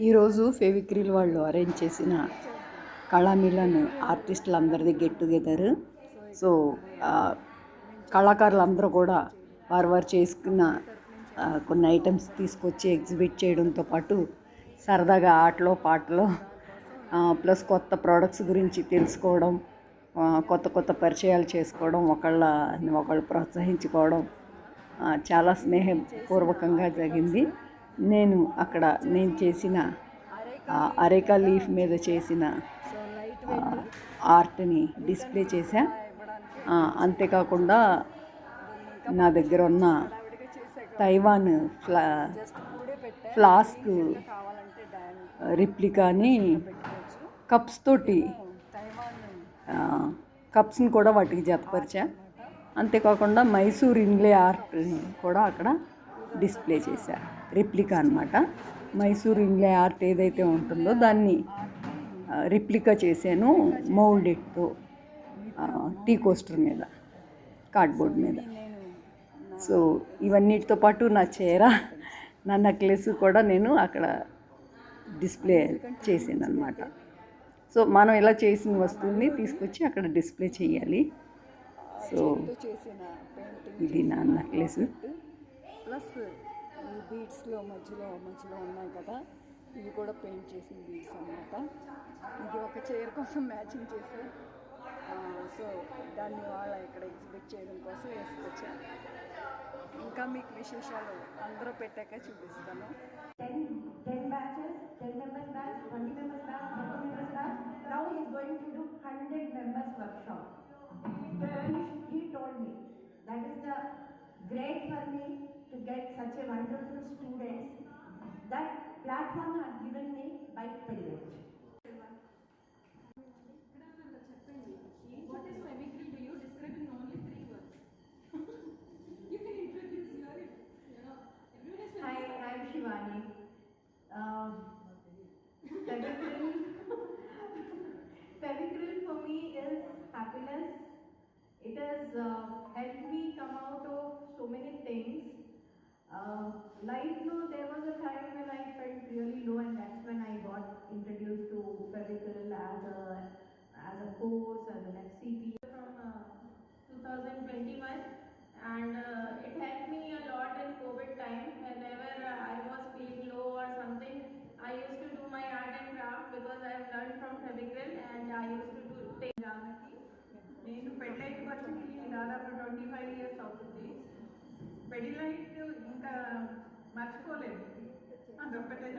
ఈరోజు ఫెవిక్రిల్ వాళ్ళు అరేంజ్ చేసిన కళామిలన్ ఆర్టిస్టులందరిది గెట్ టుగెదర్. సో కళాకారులందరూ కూడా వారు చేసుకున్న కొన్ని ఐటమ్స్ తీసుకొచ్చి ఎగ్జిబిట్ చేయడంతో పాటు సరదాగా ఆటలో పాటలో ప్లస్ కొత్త ప్రోడక్ట్స్ గురించి తెలుసుకోవడం, కొత్త కొత్త పరిచయాలు చేసుకోవడం, ఒకళ్ళు ప్రోత్సహించుకోవడం చాలా స్నేహపూర్వకంగా జరిగింది. నేను చేసిన అరేకా లీఫ్ మీద చేసిన ఆర్ట్ని డిస్ప్లే చేశా. అంతేకాకుండా నా దగ్గర ఉన్న తైవాన్ ఫ్లాస్క్ రిప్లికాని కప్స్ని కూడా వాటికి జతపరిచా. అంతేకాకుండా మైసూర్ ఇన్లే ఆర్ట్ని కూడా అక్కడ డిస్ప్లే చేశా. రిప్లికా అనమాట. మైసూర్ ఇన్లే ఆర్ట్ ఏదైతే ఉంటుందో దాన్ని రిప్లికా చేశాను మౌల్డెడ్తో టీ కోస్టర్ మీద, కార్డ్బోర్డ్ మీద. సో ఇవన్నిటితో పాటు నా చీర, నా నెక్లెస్ కూడా నేను అక్కడ డిస్ప్లే చేశాను అనమాట. సో మనం ఇలా చేసిన వస్తువుని తీసుకొచ్చి అక్కడ డిస్ప్లే చేయాలి. సో ఇది నా నెక్లెస్. ప్లస్ ఈ బీడ్స్లో మధ్యలో ఉన్నాయి కదా, ఇవి కూడా పెయింట్ చేసిన బీడ్స్ అన్నమాట. ఇది ఒక చైర్ కోసం మ్యాచింగ్ చేసి సో దాన్ని వాళ్ళ ఇక్కడ ఎగ్జిబిట్ చేయడం కోసం వేసుకొచ్చా. ఇంకా మీకు విశేషాలు అందరూ పెట్టాక చూపిస్తాను. 10 batches, 10 members batch, 20 members batch, 30 members batch. Now he is going to do 100 members workshop. He told me that is the great for me to get such a wonderful students. That platform had given me by privilege. What is Fevicryl? Do you describe in only 3 words? You can introduce your, everyone is. Hi, I'm Shivani. Fevicryl for me is happiness. It has helped me come out of so many things. Life, there was a time when I felt really low, and that's when I got introduced to Fevicryl as a course, as an FCP. From 2021, and it helped me a lot in COVID time. Whenever I was feeling low or something, I used to do my art and craft because I have learned from Fevicryl, and I used to take Janaki. నేను పెళ్ళైకి వచ్చి దాదాపు 25 years అవుతుంది. పెళ్లి life ఇంకా మర్చిపోలేదు. అదొక్కటే